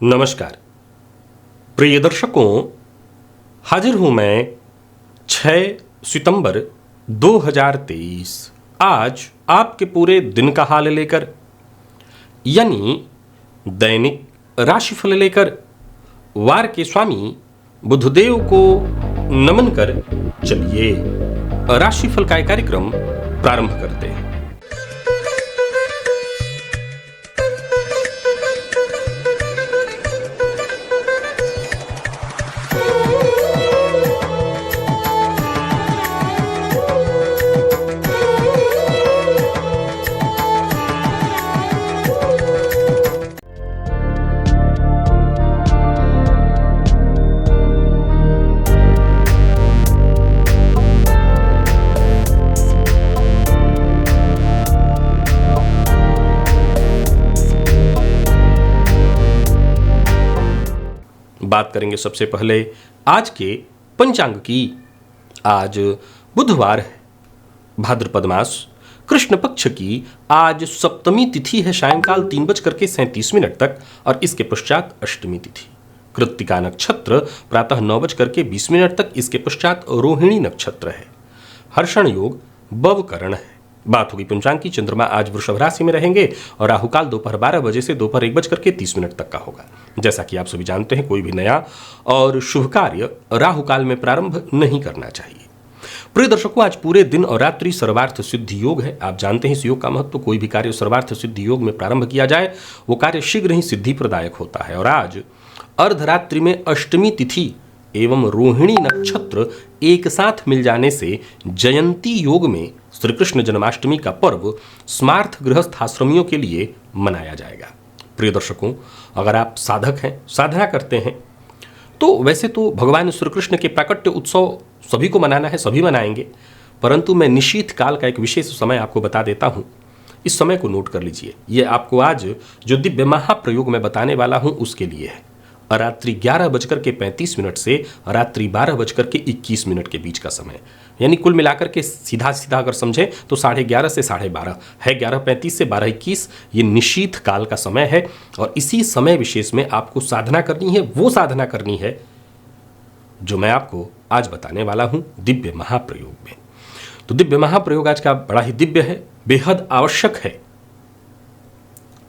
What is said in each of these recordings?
नमस्कार प्रिय दर्शकों, हाजिर हूं मैं 6 सितंबर 2023 आज आपके पूरे दिन का हाल लेकर, यानी दैनिक राशिफल लेकर वार के स्वामी बुधदेव को नमन कर चलिए राशिफल का एक कार्यक्रम प्रारंभ करते हैं। बात करेंगे सबसे पहले आज के पंचांग की। आज बुधवार है, भाद्रपद मास कृष्ण पक्ष की आज सप्तमी तिथि है सायंकाल 3:37 तक और इसके पश्चात अष्टमी तिथि। कृत्तिका नक्षत्र प्रातः 9:20 तक, इसके पश्चात रोहिणी नक्षत्र है। हर्षण योग बवकरण है। बात होगी पंचांग की। चंद्रमा आज वृषभ राशि में रहेंगे और राहुकाल दोपहर 12 बजे से दोपहर 1:30 तक का होगा। जैसा कि आप सभी जानते हैं, कोई भी नया और शुभ कार्य राहुकाल में प्रारंभ नहीं करना चाहिए। प्रिय दर्शकों, आज पूरे दिन और रात्रि सर्वार्थ सिद्धि योग है। आप जानते हैं इस योग का महत्व। कोई भी कार्य सर्वार्थ सिद्धि योग में प्रारंभ किया जाए वो कार्य शीघ्र ही सिद्धि प्रदायक होता है। और आज अर्धरात्रि में अष्टमी तिथि एवं रोहिणी नक्षत्र एक साथ मिल जाने से जयंती योग में श्री कृष्ण जन्माष्टमी का पर्व स्मार्थ गृहस्थ आश्रमियों के लिए मनाया जाएगा। प्रिय दर्शकों, अगर आप साधक हैं, साधना करते हैं, तो वैसे तो भगवान श्री कृष्ण के प्राकट्य उत्सव सभी को मनाना है, सभी मनाएंगे, परंतु मैं निशीथ काल का एक विशेष समय आपको बता देता हूं। इस समय को नोट कर लीजिए। यह आपको आज जो दिव्य महाप्रयोग मैं बताने वाला हूं उसके लिए है। रात्रि 11:35 से रात्रि 12:21 के बीच का समय, यानी कुल मिलाकर के सीधा अगर समझें तो 11:30 से 12:30 है। 11:35 से 12:21 ये निशीथ काल का समय है और इसी समय विशेष में आपको साधना करनी है। वो साधना करनी है जो मैं आपको आज बताने वाला हूं दिव्य महाप्रयोग में। तो दिव्य महाप्रयोग आज का बड़ा ही दिव्य है, बेहद आवश्यक है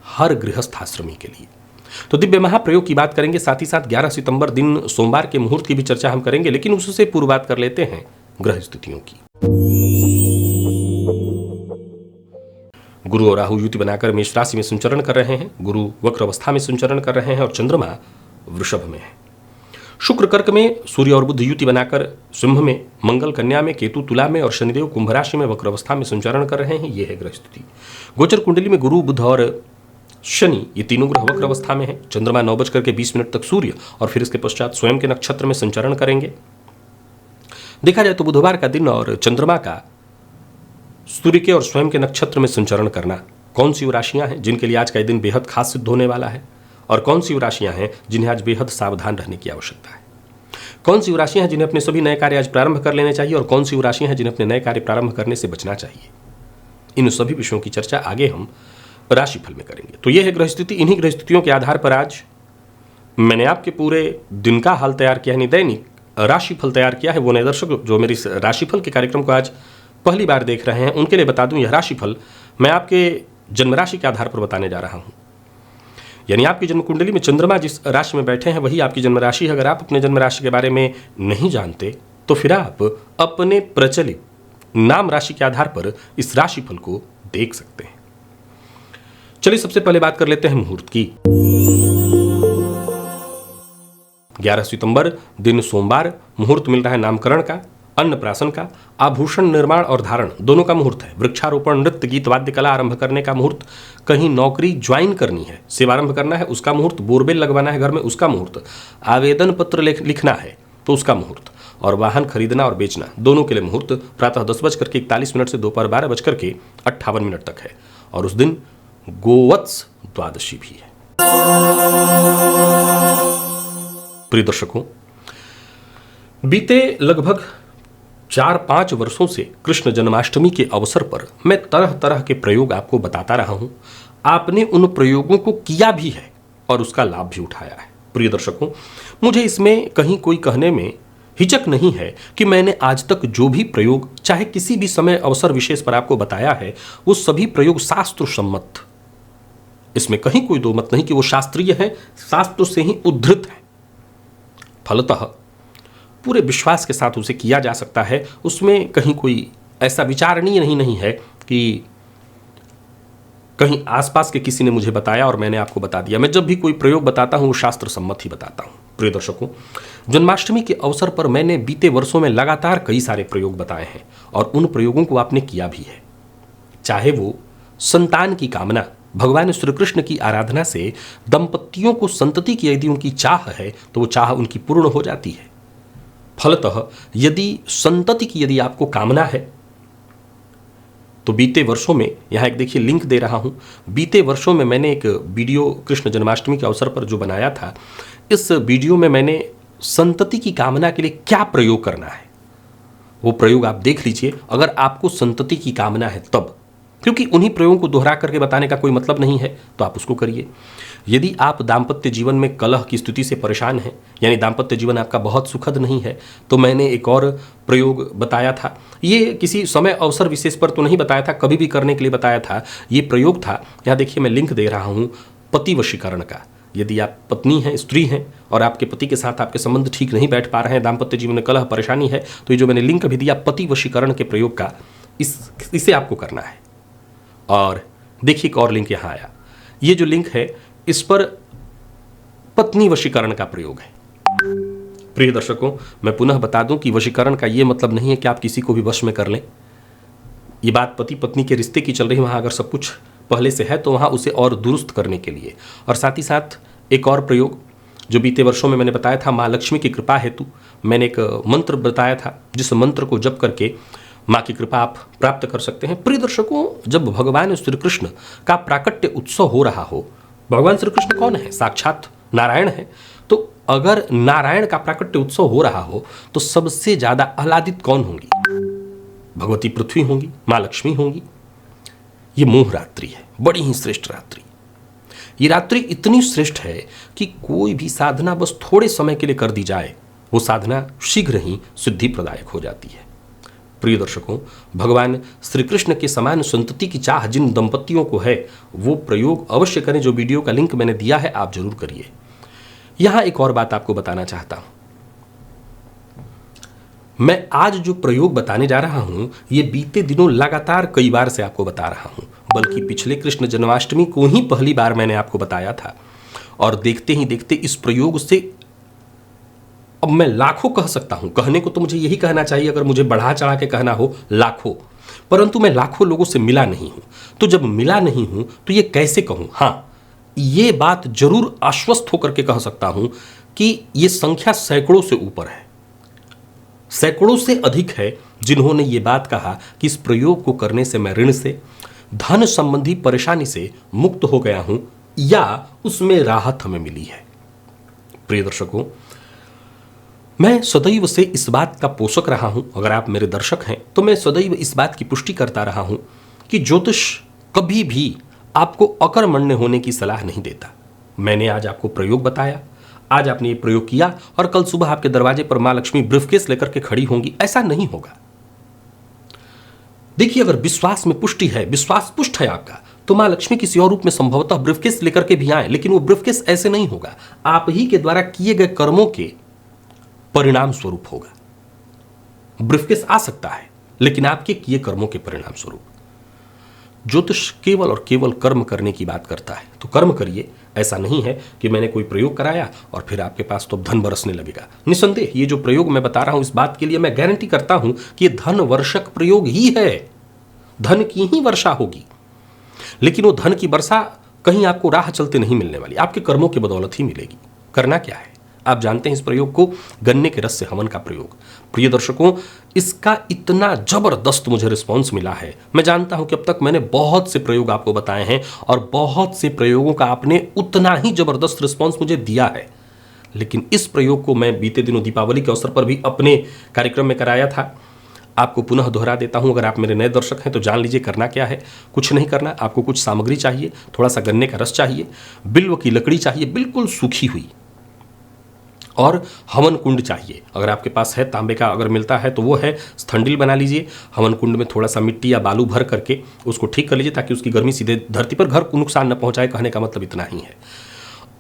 हर गृहस्थाश्रमी के लिए। तो दिव्य महाप्रयोग की बात करेंगे, साथ ही साथ 11 सितंबर दिन सोमवार के मुहूर्त की भी चर्चा हम करेंगे, लेकिन उससे पूर्व बात कर लेते हैं ग्रह स्थितियों की। गुरु और राहु युति बनाकर मेष राशि में संचरण कर रहे हैं। गुरु वक्र अवस्था में संचरण कर रहे हैं और चंद्रमा वृषभ में है। शुक्र कर्क में, सूर्य और बुध युति बनाकर सिंह में, मंगल कन्या में, केतु तुला में और शनिदेव कुंभ राशि में वक्र अवस्था में संचरण कर रहे हैं। यह है ग्रह स्थिति। गोचर कुंडली में गुरु, बुध और शनि ये तीनों ग्रह वक्र अवस्था में है। चंद्रमा 9:20 तक सूर्य और फिर इसके पश्चात स्वयं के नक्षत्र में संचरण करेंगे। देखा जाए तो बुधवार का दिन और चंद्रमा का सूर्य के और स्वयं के नक्षत्र में संचरण करना, कौन सी वो राशियां हैं जिनके लिए आज का दिन बेहद खास सिद्ध होने वाला है, और कौन सी वो राशियां हैं जिन्हें आज बेहद सावधान रहने की आवश्यकता है। कौन सी वो राशियां हैं जिन्हें अपने सभी नए कार्य आज प्रारंभ कर लेने चाहिए और कौन सी वो राशियां हैं जिन्हें अपने नए कार्य प्रारंभ करने से बचना चाहिए। इन सभी विषयों की चर्चा आगे हम राशिफल में करेंगे। तो यह है ग्रह स्थिति। इन्हीं ग्रह स्थितियों के आधार पर आज मैंने आपके पूरे दिन का हाल तैयार किया, यानी दैनिक राशिफल तैयार किया है। वो नए दर्शक जो मेरे राशिफल के कार्यक्रम को आज पहली बार देख रहे हैं उनके लिए बता दूं, यह राशिफल मैं आपके जन्म राशि के आधार पर बताने जा रहा हूं। यानी आपकी जन्म कुंडली में चंद्रमा जिस राशि में बैठे हैं वही आपकी जन्म राशि है। अगर आप अपने जन्म राशि के बारे में नहीं जानते तो फिर आप अपने प्रचलित नाम राशि के आधार पर इस राशिफल को देख सकते हैं। चलिए सबसे पहले बात कर लेते हैं मुहूर्त की। 11 सितंबर दिन सोमवार, मुहूर्त मिल रहा है नामकरण का, अन्नप्राशन का, आभूषण निर्माण और धारण दोनों का मुहूर्त है। वृक्षारोपण, नृत्य, गीत, वाद्य कला आरंभ करने का मुहूर्त, कहीं नौकरी ज्वाइन करनी है, सेवा आरंभ करना है उसका मुहूर्त, बोरवेल लगवाना है घर में उसका मुहूर्त, आवेदन पत्र लिखना है तो उसका मुहूर्त, और वाहन खरीदना और बेचना दोनों के लिए मुहूर्त प्रातः 10:41 से दोपहर 12:58 तक है। और उस दिन गोवत्स द्वादशी भी है। प्रिय दर्शकों, बीते लगभग 4-5 वर्षों से कृष्ण जन्माष्टमी के अवसर पर मैं तरह तरह के प्रयोग आपको बताता रहा हूं। आपने उन प्रयोगों को किया भी है और उसका लाभ भी उठाया है। प्रिय दर्शकों, मुझे इसमें कहीं कोई कहने में हिचक नहीं है कि मैंने आज तक जो भी प्रयोग चाहे किसी भी समय अवसर विशेष पर आपको बताया है, वो सभी प्रयोग शास्त्र सम्मत। इसमें कहीं कोई दो मत नहीं कि वो शास्त्रीय है, शास्त्र से ही उद्धृत है। फलतः पूरे विश्वास के साथ उसे किया जा सकता है। उसमें कहीं कोई ऐसा विचारणीय नहीं है कि कहीं आसपास के किसी ने मुझे बताया और मैंने आपको बता दिया। मैं जब भी कोई प्रयोग बताता हूं वो शास्त्र सम्मत ही बताता हूं। प्रिय दर्शकों, जन्माष्टमी के अवसर पर मैंने बीते वर्षों में लगातार कई सारे प्रयोग बताए हैं और उन प्रयोगों को आपने किया भी है। चाहे वो संतान की कामना, भगवान श्री कृष्ण की आराधना से दंपतियों को संतति की यदि उनकी चाह है तो वो चाह उनकी पूर्ण हो जाती है। फलतः यदि संतति की यदि आपको कामना है तो बीते वर्षों में, यहाँ एक देखिए लिंक दे रहा हूँ, बीते वर्षों में मैंने एक वीडियो कृष्ण जन्माष्टमी के अवसर पर जो बनाया था, इस वीडियो में मैंने संतति की कामना के लिए क्या प्रयोग करना है वो प्रयोग आप देख लीजिए, अगर आपको संतति की कामना है तब। क्योंकि उन्हीं प्रयोगों को दोहरा करके बताने का कोई मतलब नहीं है, तो आप उसको करिए। यदि आप दाम्पत्य जीवन में कलह की स्थिति से परेशान हैं, यानी दाम्पत्य जीवन आपका बहुत सुखद नहीं है, तो मैंने एक और प्रयोग बताया था। ये किसी समय अवसर विशेष पर तो नहीं बताया था, कभी भी करने के लिए बताया था। ये प्रयोग था, यहाँ देखिए मैं लिंक दे रहा हूँ, पति वशीकरण का। यदि आप पत्नी हैं, स्त्री हैं और आपके पति के साथ आपके संबंध ठीक नहीं बैठ पा रहे हैं, दाम्पत्य जीवन में कलह परेशानी है, तो ये जो मैंने लिंक भी दिया पति वशीकरण के प्रयोग का, इसे आपको करना है। और देखिए एक और लिंक यहाँ आया, ये जो लिंक है इस पर पत्नी वशीकरण का प्रयोग है। प्रिय दर्शकों, मैं पुनः बता दूं कि वशीकरण का ये मतलब नहीं है कि आप किसी को भी वश में कर लें। ये बात पति पत्नी के रिश्ते की चल रही है, वहाँ अगर सब कुछ पहले से है तो वहाँ उसे और दुरुस्त करने के लिए। और साथ ही साथ एक और प्रयोग जो बीते वर्षों में मैंने बताया था, माँ लक्ष्मी की कृपा हेतु मैंने एक मंत्र बताया था, जिस मंत्र को जप करके माँ की कृपा आप प्राप्त कर सकते हैं। प्रिय दर्शकों, जब भगवान श्री कृष्ण का प्राकट्य उत्सव हो रहा हो, भगवान श्री कृष्ण कौन है? साक्षात नारायण है। तो अगर नारायण का प्राकट्य उत्सव हो रहा हो तो सबसे ज्यादा आह्लादित कौन होंगी? भगवती पृथ्वी होंगी, माँ लक्ष्मी होंगी। ये मोह रात्रि है, बड़ी ही श्रेष्ठ रात्रि। ये रात्रि इतनी श्रेष्ठ है कि कोई भी साधना बस थोड़े समय के लिए कर दी जाए, वो साधना शीघ्र ही सिद्धि प्रदायक हो जाती है। प्रिय दर्शकों, भगवान श्री कृष्ण के समान संतति की चाह जिन दंपतियों को है, वो प्रयोग अवश्य करें। जो वीडियो का लिंक मैंने दिया है आप जरूर करिए। यहां एक और बात आपको बताना चाहता हूं, मैं आज जो प्रयोग बताने जा रहा हूं, ये बीते दिनों लगातार कई बार से आपको बता रहा हूं, बल्कि पिछले कृष्ण जन्माष्टमी को ही पहली बार मैंने आपको बताया था। और देखते ही देखते इस प्रयोग से अब मैं लाखों कह सकता हूं, कहने को तो मुझे यही कहना चाहिए, अगर मुझे बढ़ा चढ़ा के कहना हो लाखों, परंतु मैं लाखों लोगों से मिला नहीं हूं। तो जब मिला नहीं हूं तो ये कैसे कहूं? हां, ये बात जरूर आश्वस्त होकर के कह सकता हूं कि ये संख्या सैकड़ों से ऊपर है, सैकड़ों से अधिक है जिन्होंने ये बात कहा कि इस प्रयोग को करने से मैं ऋण से, धन संबंधी परेशानी से मुक्त हो गया हूं या उसमें राहत हमें मिली है। प्रिय दर्शकों, मैं सदैव से इस बात का पोषक रहा हूं, अगर आप मेरे दर्शक हैं तो मैं सदैव इस बात की पुष्टि करता रहा हूं कि ज्योतिष कभी भी आपको अकर्मण्य होने की सलाह नहीं देता। मैंने आज आपको प्रयोग बताया, आज आपने ये प्रयोग किया और कल सुबह आपके दरवाजे पर मां लक्ष्मी ब्रीफकेस लेकर के खड़ी होंगी, ऐसा नहीं होगा। देखिए, अगर विश्वास में पुष्टि है, विश्वास पुष्ट है आपका, तो मां लक्ष्मी किसी और रूप में संभवतः ब्रीफकेस लेकर के भी आए, लेकिन वो ब्रीफकेस ऐसे नहीं होगा, आप ही के द्वारा किए गए कर्मों के परिणाम स्वरूप होगा। ब्रीफकेस आ सकता है लेकिन आपके किए कर्मों के परिणाम स्वरूप। ज्योतिष केवल और केवल कर्म करने की बात करता है, तो कर्म करिए। ऐसा नहीं है कि मैंने कोई प्रयोग कराया और फिर आपके पास तो धन बरसने लगेगा। निसंदेह ये जो प्रयोग मैं बता रहा हूं, इस बात के लिए मैं गारंटी करता हूं कि ये धन वर्षक प्रयोग ही है, धन की ही वर्षा होगी। लेकिन वो धन की वर्षा कहीं आपको राह चलते नहीं मिलने वाली, आपके कर्मों की बदौलत ही मिलेगी। करना क्या है आप जानते हैं, इस प्रयोग को गन्ने के रस से हवन का प्रयोग। प्रिय दर्शकों, इसका इतना जबरदस्त मुझे रिस्पॉन्स मिला है। मैं जानता हूं कि अब तक मैंने बहुत से प्रयोग आपको बताए हैं और बहुत से प्रयोगों का आपने उतना ही जबरदस्त रिस्पॉन्स मुझे दिया है, लेकिन इस प्रयोग को मैं बीते दिनों दीपावली के अवसर पर भी अपने कार्यक्रम में कराया था। आपको पुनः दोहरा देता हूं, अगर आप मेरे नए दर्शक हैं तो जान लीजिए करना क्या है। कुछ नहीं करना, आपको कुछ सामग्री चाहिए, थोड़ा सा गन्ने का रस चाहिए, बिल्व की लकड़ी चाहिए बिल्कुल सूखी हुई, और हवन कुंड चाहिए। अगर आपके पास है तांबे का, अगर मिलता है तो वो है, स्थंडिल बना लीजिए। हवन कुंड में थोड़ा सा मिट्टी या बालू भर करके उसको ठीक कर लीजिए ताकि उसकी गर्मी सीधे धरती पर घर को नुकसान न पहुंचाए, कहने का मतलब इतना ही है।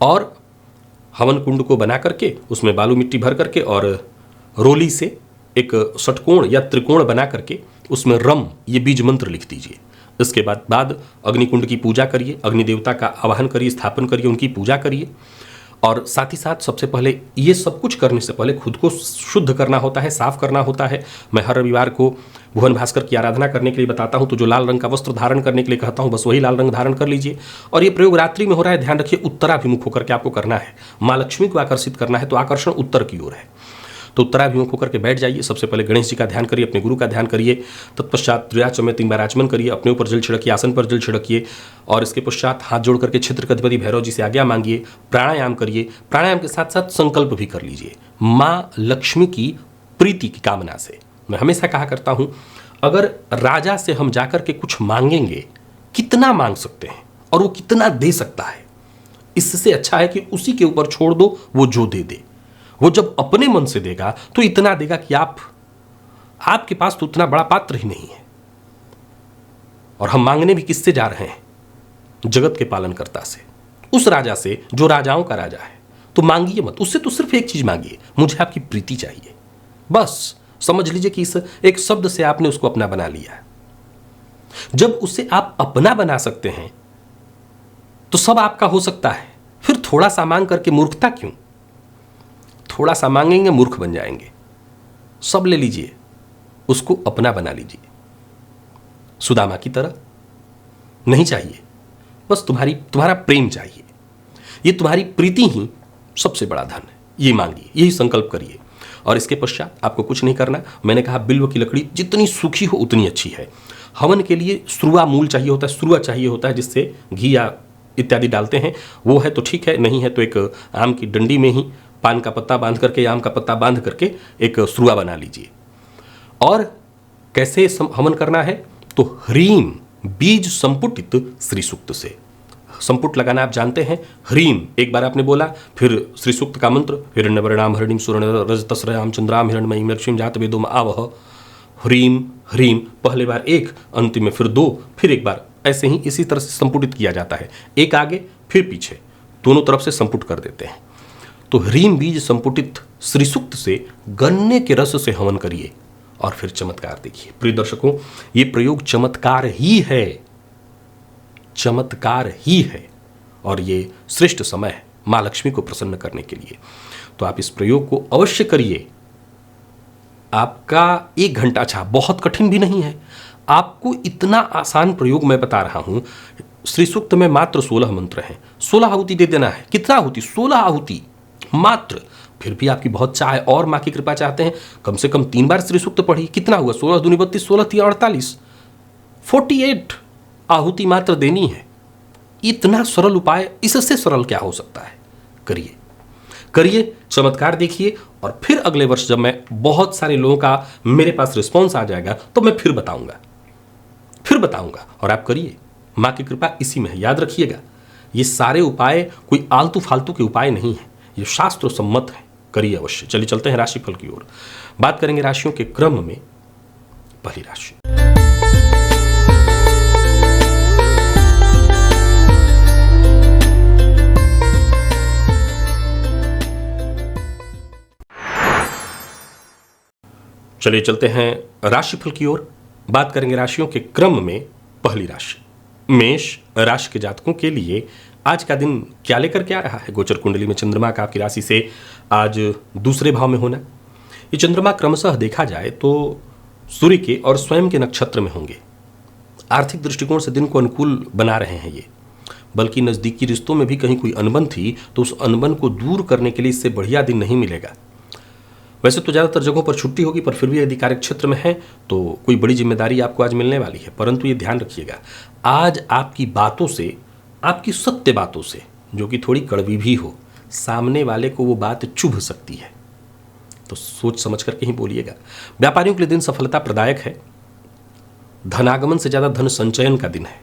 और हवन कुंड को बना करके उसमें बालू मिट्टी भर करके और रोली से एक षटकोण या त्रिकोण बना करके उसमें रम ये बीज मंत्र लिख दीजिए। इसके बाद अग्निकुंड की पूजा करिए, अग्नि देवता का आवाहन करिए, स्थापन करिए, उनकी पूजा करिए। और साथ ही साथ सबसे पहले ये सब कुछ करने से पहले खुद को शुद्ध करना होता है, साफ करना होता है। मैं हर रविवार को भुवन भास्कर की आराधना करने के लिए बताता हूं, तो जो लाल रंग का वस्त्र धारण करने के लिए कहता हूं, बस वही लाल रंग धारण कर लीजिए। और ये प्रयोग रात्रि में हो रहा है, ध्यान रखिए, उत्तराभिमुख होकर के आपको करना है। माँ लक्ष्मी को आकर्षित करना है, तो आकर्षण उत्तर की ओर है, तो उत्तराभिमुख होकर के बैठ जाइए। सबसे पहले गणेश जी का ध्यान करिए, अपने गुरु का ध्यान करिए। तत्पश्चात त्रियाचम में 3 बार आचमन करिए, अपने ऊपर जल छिड़किए, आसन पर जल छिड़किए। और इसके पश्चात हाथ जोड़ करके क्षेत्र के अधिपति भैरव जी से आज्ञा मांगिए, प्राणायाम करिए। प्राणायाम के साथ साथ संकल्प भी कर लीजिए माँ लक्ष्मी की प्रीति की कामना से। मैं हमेशा कहा करता हूं, अगर राजा से हम जाकर के कुछ मांगेंगे, कितना मांग सकते हैं और वो कितना दे सकता है, इससे अच्छा है कि उसी के ऊपर छोड़ दो, वो जो दे दे। वो जब अपने मन से देगा तो इतना देगा कि आपके पास तो उतना बड़ा पात्र ही नहीं है। और हम मांगने भी किससे जा रहे हैं? जगत के पालनकर्ता से, उस राजा से जो राजाओं का राजा है। तो मांगिए मत, उससे तो सिर्फ एक चीज मांगिए, मुझे आपकी प्रीति चाहिए। बस समझ लीजिए कि इस एक शब्द से आपने उसको अपना बना लिया। जब उसे आप अपना बना सकते हैं तो सब आपका हो सकता है। फिर थोड़ा सा मांग करके मूर्खता क्यों? थोड़ा सा मांगेंगे मूर्ख बन जाएंगे। सब ले लीजिए, उसको अपना बना लीजिए, सुदामा की तरह। नहीं चाहिए, बस तुम्हारा प्रेम चाहिए। ये तुम्हारी प्रीति ही सबसे बड़ा धन है। ये मांगिए, यही संकल्प करिए। और इसके पश्चात आपको कुछ नहीं करना। मैंने कहा बिल्व की लकड़ी जितनी सूखी हो उतनी अच्छी है। हवन के लिए स्रुआ मूल चाहिए होता है, स्रुआ चाहिए होता है जिससे घी या इत्यादि डालते हैं। वो है तो ठीक है, नहीं है तो एक आम की डंडी में ही पान का पत्ता बांध करके, आम का पत्ता बांध करके एक स्रुआ बना लीजिए। और कैसे हवन करना है? तो ह्रीम बीज संपुटित श्री सूक्त से। संपुट लगाना आप जानते हैं, ह्रीम एक बार आपने बोला, फिर श्री सूक्त का मंत्र, हिरण्यवर्णाम हरिणीम सुवर्ण रजतस्रयाम चंद्राम हिरण्मयीम लक्ष्मीम जात वेदोम आवह। ह्रीम ह्रीम पहले बार एक, अंतिम में फिर 2, फिर एक बार, ऐसे ही इसी तरह से संपुटित किया जाता है। एक आगे फिर पीछे, दोनों तरफ से संपुट कर देते हैं। तो ह्रीम बीज संपुटित श्री सूक्त से गन्ने के रस से हवन करिए और फिर चमत्कार देखिए। प्रिय दर्शकों, ये प्रयोग चमत्कार ही है, चमत्कार ही है। और ये श्रेष्ठ समय है माँ लक्ष्मी को प्रसन्न करने के लिए। तो आप इस प्रयोग को अवश्य करिए। आपका 1 घंटा, अच्छा बहुत कठिन भी नहीं है, आपको इतना आसान प्रयोग मैं बता रहा हूं। श्री सूक्त में मात्र 16 मंत्र हैं, 16 आहुति दे देना है। कितना आहुति? 16 आहुति मात्र। फिर भी आपकी बहुत चाह है और माँ की कृपा चाहते हैं, कम से कम 3 बार श्री सूक्त पढ़िए। कितना हुआ? 16 दूनी 32, 16 3 48, 48 आहुति मात्र देनी है। इतना सरल उपाय, इससे सरल क्या हो सकता है? करिए करिए, चमत्कार देखिए। और फिर अगले वर्ष जब मैं बहुत सारे लोगों का मेरे पास रिस्पॉन्स आ जाएगा तो मैं फिर बताऊंगा। और आप करिए, माँ की कृपा इसी में है। याद रखिएगा, ये सारे उपाय कोई आलतू फालतू के उपाय नहीं है, ये शास्त्र सम्मत है। करिए अवश्य। चलिए चलते हैं राशिफल की ओर। बात करेंगे राशियों के क्रम में। पहली राशि, चलिए चलते हैं राशिफल की ओर। बात करेंगे राशियों के क्रम में। पहली राशि, मेष राशि के जातकों के लिए आज का दिन क्या लेकर के आ रहा है? गोचर कुंडली में चंद्रमा का आपकी राशि से आज दूसरे भाव में होना। ये चंद्रमा क्रमशः देखा जाए तो सूर्य के और स्वयं के नक्षत्र में होंगे। आर्थिक दृष्टिकोण से दिन को अनुकूल बना रहे हैं ये, बल्कि नज़दीकी रिश्तों में भी कहीं कोई अनबन थी तो उस अनबन को दूर करने के लिए इससे बढ़िया दिन नहीं मिलेगा। वैसे तो ज़्यादातर जगहों पर छुट्टी होगी, पर फिर भी यदि कार्य क्षेत्र में है तो कोई बड़ी जिम्मेदारी आपको आज मिलने वाली है। परंतु ये ध्यान रखिएगा, आज आपकी बातों से, आपकी सत्य बातों से, जो कि थोड़ी कड़वी भी हो, सामने वाले को वो बात चुभ सकती है। तो सोच समझ करके ही बोलिएगा। व्यापारियों के लिए दिन सफलता प्रदायक है। धनागमन से ज्यादा धन संचयन का दिन है।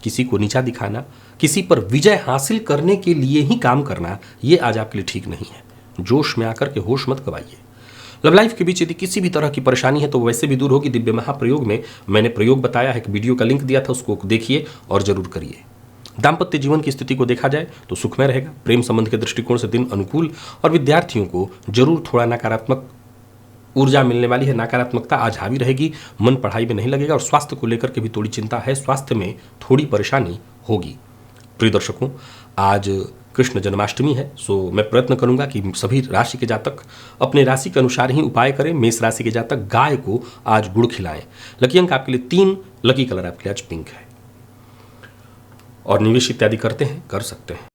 किसी को नीचा दिखाना, किसी पर विजय हासिल करने के लिए ही काम करना, यह आज आपके लिए ठीक नहीं है। जोश में आकर के होश मत गवाइए। लव लाइफ के बीच यदि किसी भी तरह की परेशानी है तो वैसे भी दूर होगी। दिव्य महाप्रयोग में मैंने प्रयोग बताया है, कि वीडियो का लिंक दिया था, उसको देखिए और जरूर करिए। दाम्पत्य जीवन की स्थिति को देखा जाए तो सुखमय रहेगा। प्रेम संबंध के दृष्टिकोण से दिन अनुकूल, और विद्यार्थियों को जरूर थोड़ा नकारात्मक ऊर्जा मिलने वाली है। नकारात्मकता आज हावी रहेगी, मन पढ़ाई में नहीं लगेगा, और स्वास्थ्य को लेकर के भी थोड़ी चिंता है। स्वास्थ्य में थोड़ी परेशानी होगी। प्रिय दर्शकों, आज कृष्ण जन्माष्टमी है, सो मैं प्रयत्न करूंगा कि सभी राशि के जातक अपने राशि के अनुसार ही उपाय करें। मेष राशि के जातक गाय को आज गुड़ खिलाएं। लकी अंक आपके लिए 3, लकी कलर आपके लिए आज पिंक है। और निवेश इत्यादि करते हैं, कर सकते हैं।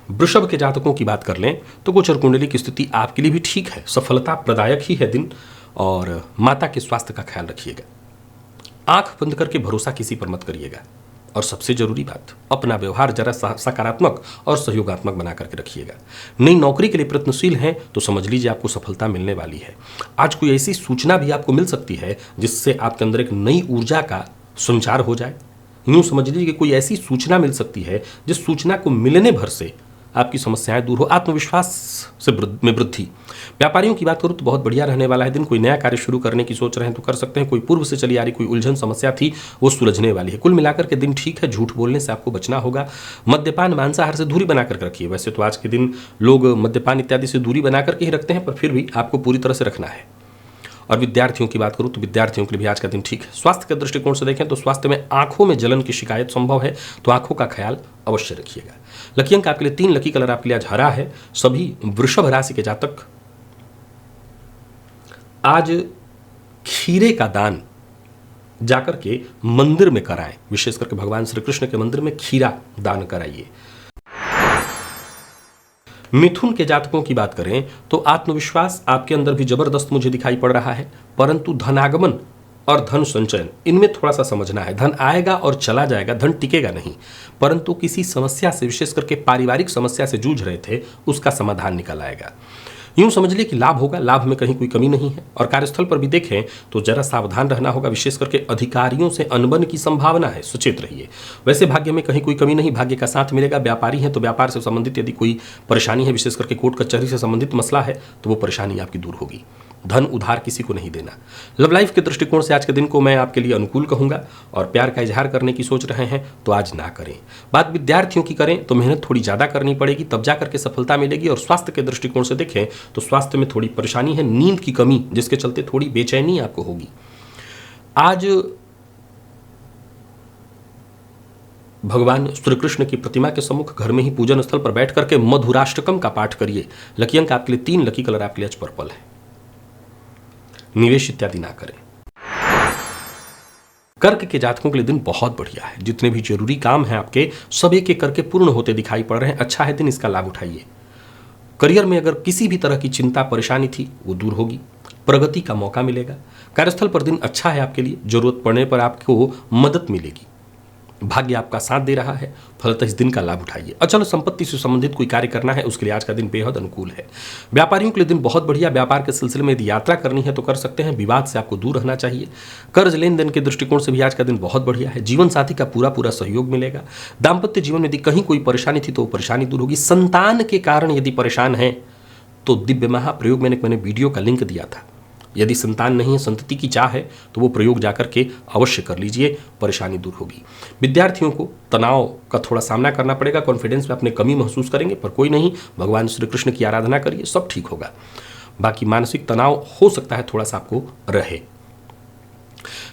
वृषभ के जातकों की बात कर लें तो गोचर कुंडली की स्थिति आपके लिए भी ठीक है। सफलता प्रदायक ही है दिन, और माता के स्वास्थ्य का ख्याल रखिएगा। आंख बंद करके भरोसा किसी पर मत करिएगा। और सबसे जरूरी बात, अपना व्यवहार जरा सकारात्मक और सहयोगात्मक बना करके रखिएगा। नई नौकरी के लिए प्रयत्नशील हैं तो समझ लीजिए आपको सफलता मिलने वाली है। आज कोई ऐसी सूचना भी आपको मिल सकती है जिससे आपके अंदर एक नई ऊर्जा का संचार हो जाए। यूं समझ लीजिए कि कोई ऐसी सूचना मिल सकती है जिस सूचना को मिलने भर से आपकी समस्याएं दूर हो। आत्मविश्वास से में वृद्धि। व्यापारियों की बात करूं तो बहुत बढ़िया रहने वाला है दिन। कोई नया कार्य शुरू करने की सोच रहे हैं तो कर सकते हैं। कोई पूर्व से चली आ रही कोई उलझन समस्या थी वो सुलझने वाली है। कुल मिलाकर के दिन ठीक है। झूठ बोलने से आपको बचना होगा। मद्यपान मांसाहार से दूरी बना करके रखिए। वैसे तो आज के दिन लोग मद्यपान इत्यादि से दूरी बना करके ही रखते हैं, पर फिर भी आपको पूरी तरह से रखना है। और विद्यार्थियों की बात करूं तो विद्यार्थियों के लिए भी आज का दिन ठीक है। स्वास्थ्य के दृष्टिकोण से देखें तो स्वास्थ्य में आंखों में जलन की शिकायत संभव है, तो आंखों का ख्याल अवश्य रखिएगा। लकी अंक आपके लिए 3, लकी कलर आपके लिए आज हरा है। सभी वृषभ राशि के जातक आज खीरे का दान जाकर के मंदिर में कराएं। विशेष करके भगवान श्री कृष्ण के मंदिर में खीरा दान कराइए। मिथुन के जातकों की बात करें तो आत्मविश्वास आपके अंदर भी जबरदस्त मुझे दिखाई पड़ रहा है, परंतु धनागमन और धन संचयन इनमें थोड़ा सा समझना है। धन आएगा और चला जाएगा, धन टिकेगा नहीं। परंतु किसी समस्या से, विशेष करके पारिवारिक समस्या से जूझ रहे थे, उसका समाधान निकल आएगा। यूं समझ लीजिए कि लाभ होगा, लाभ में कहीं कोई कमी नहीं है। और कार्यस्थल पर भी देखें तो जरा सावधान रहना होगा। विशेष करके अधिकारियों से अनबन की संभावना है, सचेत रहिए। वैसे भाग्य में कहीं कोई कमी नहीं, भाग्य का साथ मिलेगा। व्यापारी हैं तो व्यापार से संबंधित यदि कोई परेशानी है, विशेष करके कोर्ट कचहरी से संबंधित मसला है, तो वो परेशानी आपकी दूर होगी। धन उधार किसी को नहीं देना। लव लाइफ के दृष्टिकोण से आज के दिन को मैं आपके लिए अनुकूल कहूंगा। और प्यार का इजहार करने की सोच रहे हैं तो आज ना करें। बात विद्यार्थियों की करें तो मेहनत थोड़ी ज़्यादा करनी पड़ेगी, तब जा करके सफलता मिलेगी। और स्वास्थ्य के दृष्टिकोण से देखें तो स्वास्थ्य में थोड़ी परेशानी है, नींद की कमी, जिसके चलते थोड़ी बेचैनी आपको होगी। आज भगवान श्री कृष्ण की प्रतिमा के सम्मुख घर में ही पूजन स्थल पर बैठ करके मधुराष्टकम का पाठ करिए। लकी अंक आपके लिए 3, लकी कलर आपके लिए आज पर्पल है। निवेश इत्यादि ना करें। कर्क के जातकों के लिए दिन बहुत बढ़िया है। जितने भी जरूरी काम हैं आपके, सब एक एक करके पूर्ण होते दिखाई पड़ रहे हैं। अच्छा है दिन, इसका लाभ उठाइए। करियर में अगर किसी भी तरह की चिंता परेशानी थी वो दूर होगी। प्रगति का मौका मिलेगा। कार्यस्थल पर दिन अच्छा है आपके लिए। जरूरत पड़ने पर आपको मदद मिलेगी। भाग्य आपका साथ दे रहा है, फलतः इस दिन का लाभ उठाइए। अचल संपत्ति से संबंधित कोई कार्य करना है उसके लिए आज का दिन बेहद अनुकूल है। व्यापारियों के लिए दिन बहुत बढ़िया। व्यापार के सिलसिले में यदि यात्रा करनी है तो कर सकते हैं। विवाद से आपको दूर रहना चाहिए। कर्ज लेन देन के दृष्टिकोण से भी आज का दिन बहुत बढ़िया है। जीवन साथी का पूरा पूरा सहयोग मिलेगा। दाम्पत्य जीवन में यदि कहीं कोई परेशानी थी तो वो परेशानी दूर होगी। संतान के कारण यदि परेशान है तो दिव्य महाप्रयोग मैंने वीडियो का लिंक दिया था। यदि संतान नहीं है, संतति की चाह है, तो वो प्रयोग जाकर के अवश्य कर लीजिए, परेशानी दूर होगी। विद्यार्थियों को तनाव का थोड़ा सामना करना पड़ेगा। कॉन्फिडेंस में अपने कमी महसूस करेंगे, पर कोई नहीं, भगवान श्री कृष्ण की आराधना करिए, सब ठीक होगा। बाकी मानसिक तनाव हो सकता है थोड़ा सा आपको रहे।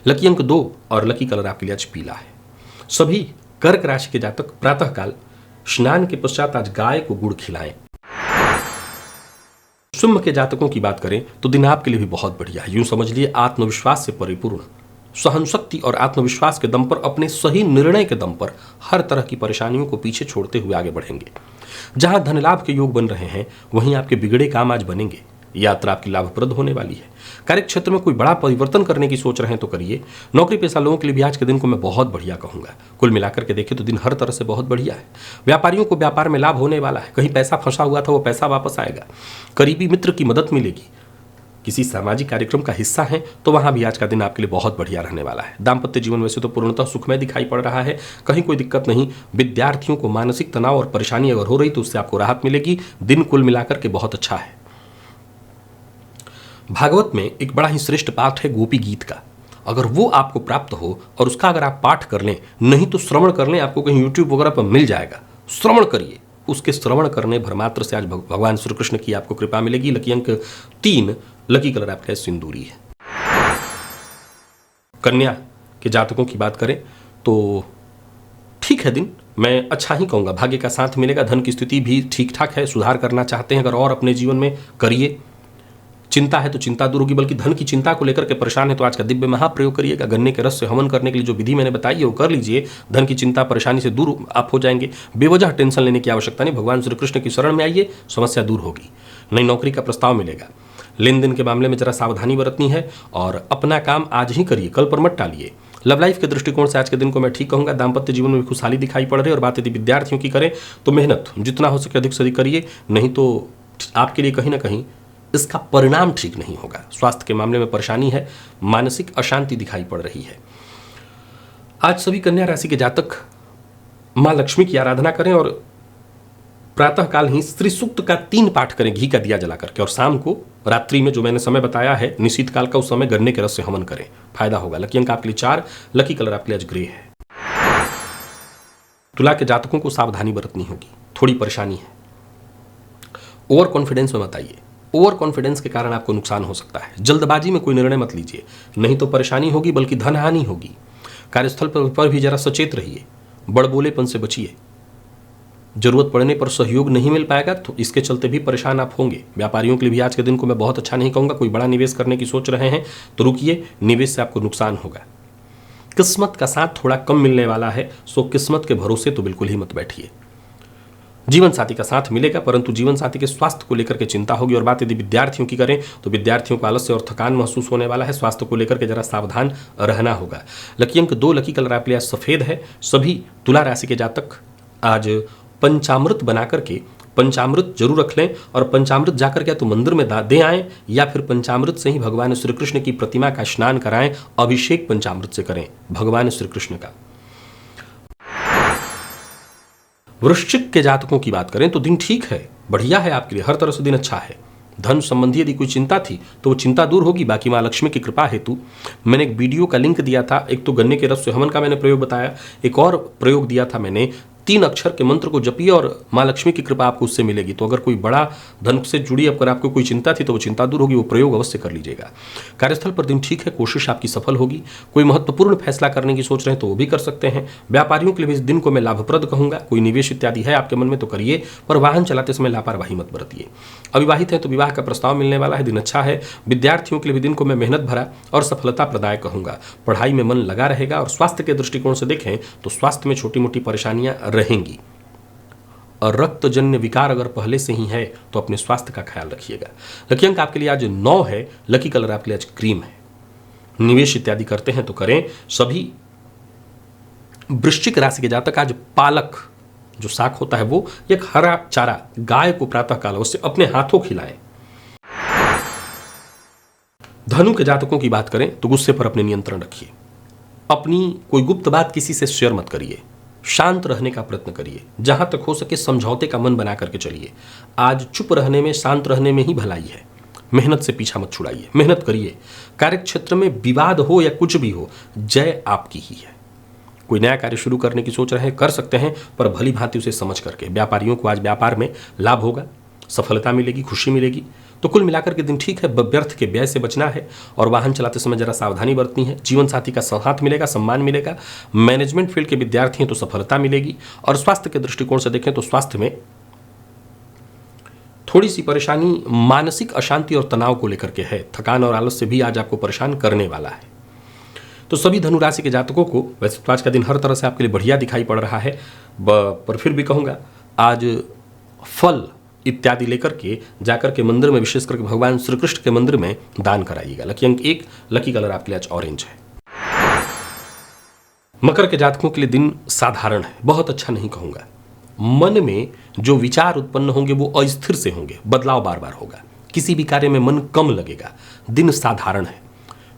लकी अंक 2 और लकी कलर आपके लिए आज पीला है। सभी कर्क राशि के जातक प्रातःकाल स्नान के पश्चात आज गाय को गुड़ खिलाएं। सिंह के जातकों की बात करें तो दिन आपके लिए भी बहुत बढ़िया है। यूं समझ लिए आत्मविश्वास से परिपूर्ण, सहनशक्ति और आत्मविश्वास के दम पर, अपने सही निर्णय के दम पर हर तरह की परेशानियों को पीछे छोड़ते हुए आगे बढ़ेंगे। जहां धन लाभ के योग बन रहे हैं वहीं आपके बिगड़े काम आज बनेंगे। यात्रा आपकी लाभप्रद होने वाली है। कार्य क्षेत्र में कोई बड़ा परिवर्तन करने की सोच रहे हैं तो करिए। नौकरी पेशा लोगों के लिए भी आज के दिन को मैं बहुत बढ़िया कहूंगा। कुल मिलाकर के देखें तो दिन हर तरह से बहुत बढ़िया है। व्यापारियों को व्यापार में लाभ होने वाला है। कहीं पैसा फंसा हुआ था वो पैसा वापस आएगा। करीबी मित्र की मदद मिलेगी। किसी सामाजिक कार्यक्रम का हिस्सा है तो वहां भी आज का दिन आपके लिए बहुत बढ़िया रहने वाला है। दाम्पत्य जीवन वैसे तो पूर्णतः सुखमय दिखाई पड़ रहा है, कहीं कोई दिक्कत नहीं। विद्यार्थियों को मानसिक तनाव और परेशानी अगर हो रही तो उससे आपको राहत मिलेगी। दिन कुल मिलाकर के बहुत अच्छा है। भागवत में एक बड़ा ही श्रेष्ठ पाठ है गोपी गीत का। अगर वो आपको प्राप्त हो और उसका अगर आप पाठ कर लें, नहीं तो श्रवण कर लें, आपको कहीं यूट्यूब वगैरह पर मिल जाएगा, श्रवण करिए। उसके श्रवण करने भर मात्र से आज भगवान श्री कृष्ण की आपको कृपा मिलेगी। लकी अंक 3, लकी कलर आपका सिंदूरी है। कन्या के जातकों की बात करें तो ठीक है दिन, मैं अच्छा ही कहूंगा। भाग्य का साथ मिलेगा। धन की स्थिति भी ठीक ठाक है। सुधार करना चाहते हैं अगर और अपने जीवन में करिए। चिंता है तो चिंता दूर होगी, बल्कि धन की चिंता को लेकर के परेशान है तो आज का दिव्य महाप्रयोग करिएगा। गन्ने के रस से हवन करने के लिए जो विधि मैंने बताई है वो कर लीजिए। धन की चिंता परेशानी से दूर आप हो जाएंगे। बेवजह टेंशन लेने की आवश्यकता नहीं। भगवान श्री कृष्ण की शरण में आइए, समस्या दूर होगी। नई नौकरी का प्रस्ताव मिलेगा। लेन देन के मामले में जरा सावधानी बरतनी है और अपना काम आज ही करिए, कल पर मत टालिए। लव लाइफ के दृष्टिकोण से आज के दिन को मैं ठीक कहूंगा। दाम्पत्य जीवन में खुशहाली दिखाई पड़ रही है। और बात यदि विद्यार्थियों की करें तो मेहनत जितना हो सके अधिक से अधिक करिए, नहीं तो आपके लिए कहीं ना कहीं इसका परिणाम ठीक नहीं होगा। स्वास्थ्य के मामले में परेशानी है, मानसिक अशांति दिखाई पड़ रही है। आज सभी कन्या राशि के जातक मां लक्ष्मी की आराधना करें और प्रातःकाल ही श्री सूक्त का 3 पाठ करें घी का दिया जला करके, और शाम को रात्रि में जो मैंने समय बताया है निशीत काल का, उस समय गन्ने के रस से हवन करें, फायदा होगा। लकी अंक आपके लिए 4, लकी कलर आपके लिए आज ग्रे है। तुला के जातकों को सावधानी बरतनी होगी, थोड़ी परेशानी है। ओवर कॉन्फिडेंस में मत आइए। ओवर कॉन्फिडेंस के कारण आपको नुकसान हो सकता है। जल्दबाजी में कोई निर्णय मत लीजिए, नहीं तो परेशानी होगी बल्कि धन हानि होगी। कार्यस्थल पर भी जरा सचेत रहिए। बड़बोलेपन से बचिए। जरूरत पड़ने पर सहयोग नहीं मिल पाएगा तो इसके चलते भी परेशान आप होंगे। व्यापारियों के लिए भी आज के दिन को मैं बहुत अच्छा नहीं कहूंगा। कोई बड़ा निवेश करने की सोच रहे हैं तो रुकिए, निवेश से आपको नुकसान होगा। किस्मत का साथ थोड़ा कम मिलने वाला है, सो किस्मत के भरोसे तो बिल्कुल ही मत बैठिए। जीवन साथी का साथ मिलेगा, परंतु जीवन साथी के स्वास्थ्य को लेकर के चिंता होगी। और बात यदि विद्यार्थियों की करें तो विद्यार्थियों को आलस्य और थकान महसूस होने वाला है। स्वास्थ्य को लेकर के जरा सावधान रहना होगा। लकी अंक 2, लकी कलर आपके लिए सफेद है। सभी तुला राशि के जातक आज पंचामृत बना करके पंचामृत जरूर रख लें, और पंचामृत जाकर के तो मंदिर में दे आएं, या फिर पंचामृत से ही भगवान श्री कृष्ण की प्रतिमा का स्नान कराएं। अभिषेक पंचामृत से करें भगवान श्री कृष्ण का। वृश्चिक के जातकों की बात करें तो दिन ठीक है, बढ़िया है आपके लिए, हर तरह से दिन अच्छा है। धन संबंधी यदि कोई चिंता थी तो वो चिंता दूर होगी। बाकी माँ लक्ष्मी की कृपा हेतु मैंने एक वीडियो का लिंक दिया था। एक तो गन्ने के रस से हवन का मैंने प्रयोग बताया, एक और प्रयोग दिया था मैंने 3 अक्षर के मंत्र को जपिए और माँ लक्ष्मी की कृपा आपको उससे मिलेगी। तो अगर कोई बड़ा धन से जुड़ी अगर आपको कोई चिंता थी तो वो चिंता दूर होगी। वो प्रयोग अवश्य कर लीजिएगा। कार्यस्थल पर दिन ठीक है, कोशिश आपकी सफल होगी। कोई महत्वपूर्ण फैसला करने की सोच रहे हैं तो वो भी कर सकते हैं। व्यापारियों के लिए भी इस दिन को मैं लाभप्रद कहूंगा। कोई निवेश इत्यादि है आपके मन में तो करिए, पर वाहन चलाते समय लापरवाही मत बरतिए। अविवाहित है तो विवाह का प्रस्ताव मिलने वाला है, दिन अच्छा है। विद्यार्थियों के लिए भी दिन को मैं मेहनत भरा और सफलता प्रदायक कहूंगा। पढ़ाई में मन लगा रहेगा। और स्वास्थ्य के दृष्टिकोण से देखें तो स्वास्थ्य में छोटी मोटी परेशानियां रहेंगी। और रक्तजन्य विकार अगर पहले से ही है तो अपने स्वास्थ्य का ख्याल रखिएगा। लकी अंक आपके लिए आज 9 है, लकी कलर आपके लिए आज क्रीम है। निवेश इत्यादि करते हैं तो करें। सभी वृश्चिक राशि के जातक आज पालक जो साग होता है वो एक हरा चारा गाय को प्रातःकाल अवश्य अपने हाथों खिलाएं। धनु के जातकों की बात करें तो गुस्से पर अपने नियंत्रण रखिए। अपनी कोई गुप्त बात किसी से शेयर मत करिए। शांत रहने का प्रयत्न करिए। जहां तक हो सके समझौते का मन बना करके चलिए। आज चुप रहने में, शांत रहने में ही भलाई है। मेहनत से पीछा मत छुड़ाइए, मेहनत करिए। कार्यक्षेत्र में विवाद हो या कुछ भी हो, जय आपकी ही है। कोई नया कार्य शुरू करने की सोच रहे हैं, कर सकते हैं, पर भली भांति उसे समझ करके। व्यापारियों को आज व्यापार में लाभ होगा, सफलता मिलेगी, खुशी मिलेगी। तो कुल मिलाकर के दिन ठीक है। व्यर्थ के व्यय से बचना है और वाहन चलाते समय जरा सावधानी बरतनी है। जीवन साथी का साथ मिलेगा, सम्मान मिलेगा। मैनेजमेंट फील्ड के विद्यार्थी हैं तो सफलता मिलेगी। और स्वास्थ्य के दृष्टिकोण से देखें तो स्वास्थ्य में थोड़ी सी परेशानी मानसिक अशांति और तनाव को लेकर के है। थकान और आलस से भी आज आपको परेशान करने वाला है। तो सभी धनु राशि के जातकों को वैसे तो आज का दिन हर तरह से आपके लिए बढ़िया दिखाई पड़ रहा है, पर फिर भी कहूँगा आज फल इत्यादि लेकर के जाकर के मंदिर में, विशेष करके भगवान श्री कृष्ण के मंदिर में दान कराइएगा। लकी अंक 1, लकी कलर आपके लिए आज ऑरेंज है। मकर के जातकों के लिए दिन साधारण है, बहुत अच्छा नहीं कहूंगा। मन में जो विचार उत्पन्न होंगे वो अस्थिर से होंगे, बदलाव बार बार होगा, किसी भी कार्य में मन कम लगेगा। दिन साधारण है।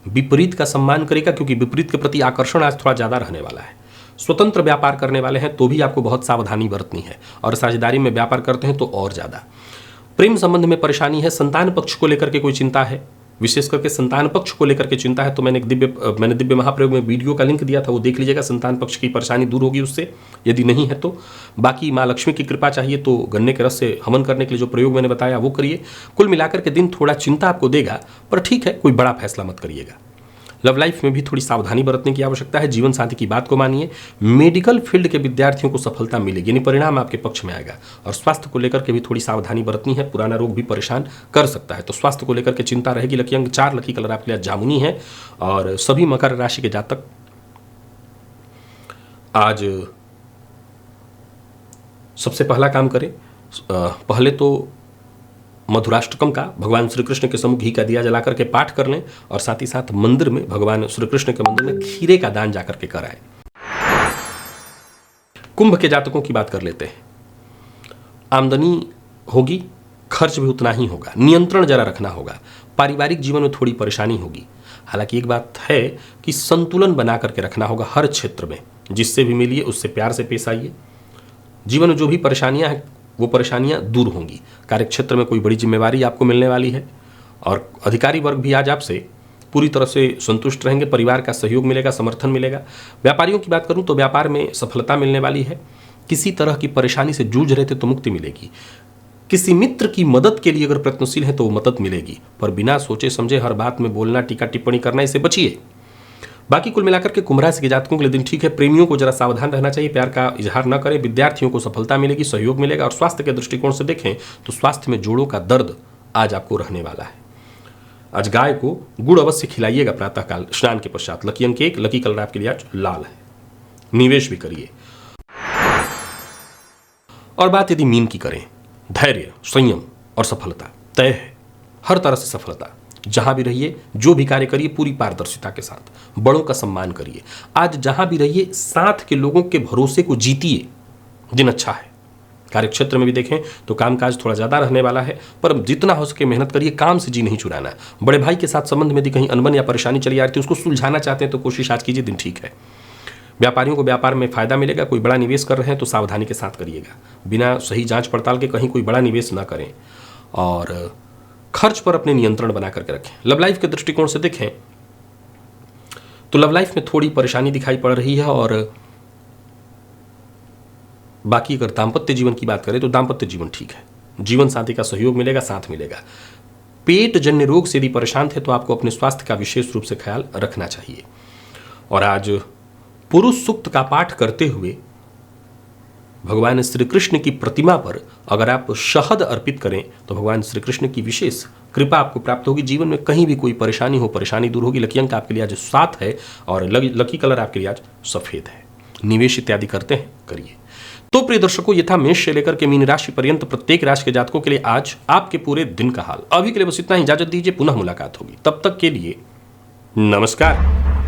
विपरीत का सम्मान करेगा, क्योंकि विपरीत के प्रति आकर्षण आज थोड़ा ज्यादा रहने वाला है। स्वतंत्र व्यापार करने वाले हैं तो भी आपको बहुत सावधानी बरतनी है, और साझेदारी में व्यापार करते हैं तो और ज्यादा। प्रेम संबंध में परेशानी है, संतान पक्ष को लेकर के कोई चिंता है, विशेष करके संतान पक्ष को लेकर के चिंता है तो मैंने दिव्य महाप्रयोग में वीडियो का लिंक दिया था, वो देख लीजिएगा। संतान पक्ष की परेशानी दूर होगी उससे, यदि नहीं है तो। बाकी माँ लक्ष्मी की कृपा चाहिए तो गन्ने के रस से हवन करने के लिए जो प्रयोग मैंने बताया वो करिए। कुल मिलाकर के दिन थोड़ा चिंता आपको देगा, पर ठीक है, कोई बड़ा फैसला मत करिएगा। लव लाइफ में भी थोड़ी सावधानी बरतने की आवश्यकता है। जीवन साथी की बात को मानिए। मेडिकल फील्ड के विद्यार्थियों को सफलता मिलेगी, यानी परिणाम आपके पक्ष में आएगा। और स्वास्थ्य को लेकर के भी थोड़ी सावधानी बरतनी है, पुराना रोग भी परेशान कर सकता है, तो स्वास्थ्य को लेकर के चिंता रहेगी। लकी अंक 4, लकी कलर आपके लिए जामुनी है। और सभी मकर राशि के जातक आज सबसे पहला काम करें, पहले तो मधुराष्टकम का भगवान श्री कृष्ण के सम्मुख घी का दिया जलाकर के पाठ कर लें, और साथ ही साथ मंदिर में, भगवान श्री कृष्ण के मंदिर में खीरे का दान जाकर के कराएं। कुंभ के जातकों की बात कर लेते हैं। आमदनी होगी, खर्च भी उतना ही होगा, नियंत्रण जरा रखना होगा। पारिवारिक जीवन में थोड़ी परेशानी होगी। हालांकि एक बात है कि संतुलन बना करके रखना होगा हर क्षेत्र में। जिससे भी मिलिए उससे प्यार से पेश आइए। जीवन में जो भी परेशानियां हैं वो परेशानियां दूर होंगी। कार्यक्षेत्र में कोई बड़ी जिम्मेवारी आपको मिलने वाली है, और अधिकारी वर्ग भी आज आपसे पूरी तरह से संतुष्ट रहेंगे। परिवार का सहयोग मिलेगा, समर्थन मिलेगा। व्यापारियों की बात करूं तो व्यापार में सफलता मिलने वाली है। किसी तरह की परेशानी से जूझ रहे थे तो मुक्ति मिलेगी। किसी मित्र की मदद के लिए अगर प्रयत्नशील है तो वो मदद मिलेगी, पर बिना सोचे समझे हर बात में बोलना, टीका टिप्पणी करना, इससे बचिए। बाकी कुल मिलाकर के कुंभ राशि के जातकों के लिए दिन ठीक है। प्रेमियों को जरा सावधान रहना चाहिए, प्यार का इजहार न करें। विद्यार्थियों को सफलता मिलेगी, सहयोग मिलेगा। और स्वास्थ्य के दृष्टिकोण से देखें तो स्वास्थ्य में जोड़ों का दर्द आज आपको रहने वाला है। आज गाय को गुड़ अवश्य खिलाइएगा प्रातःकाल स्नान के पश्चात। लकी अंक 1, लकी कलर आपके लिए आज लाल है। निवेश भी करिए। और बात यदि मीन की करें, धैर्य, संयम और सफलता तय है। हर तरह से सफलता, जहां भी रहिए, जो भी कार्य करिए पूरी पारदर्शिता के साथ। बड़ों का सम्मान करिए। आज जहां भी रहिए साथ के लोगों के भरोसे को जीतिए। दिन अच्छा है। कार्यक्षेत्र में भी देखें तो कामकाज थोड़ा ज्यादा रहने वाला है, पर जितना हो सके मेहनत करिए। काम से जी नहीं चुराना। बड़े भाई के साथ संबंध में यदि कहीं अनबन या परेशानी चली आ रही है उसको सुलझाना चाहते हैं तो कोशिश आज कीजिए, दिन ठीक है। व्यापारियों को व्यापार में फायदा मिलेगा। कोई बड़ा निवेश कर रहे हैं तो सावधानी के साथ करिएगा। बिना सही जांच पड़ताल के कहीं कोई बड़ा निवेश ना करें, और खर्च पर अपने नियंत्रण बना करके रखें। लव लाइफ के दृष्टिकोण से देखें तो लव लाइफ में थोड़ी परेशानी दिखाई पड़ रही है। और बाकी अगर दाम्पत्य जीवन की बात करें तो दाम्पत्य जीवन ठीक है। जीवन साथी का सहयोग मिलेगा, साथ मिलेगा। पेट जन्य रोग से यदि परेशान थे तो आपको अपने स्वास्थ्य का विशेष रूप से ख्याल रखना चाहिए। और आज पुरुष सूक्त का पाठ करते हुए भगवान श्री कृष्ण की प्रतिमा पर अगर आप शहद अर्पित करें तो भगवान श्री कृष्ण की विशेष कृपा आपको प्राप्त होगी। जीवन में कहीं भी कोई परेशानी हो, परेशानी दूर होगी। लकी अंक आपके लिए आज 7 है, और लकी कलर आपके लिए आज सफेद है। निवेश इत्यादि करते हैं, करिए। तो प्रिय दर्शकों, ये था मेष से लेकर के मीन राशि पर्यंत प्रत्येक राशि के जातकों के लिए आज आपके पूरे दिन का हाल। अभी के लिए बस इतना ही। इजाजत दीजिए, पुनः मुलाकात होगी। तब तक के लिए नमस्कार।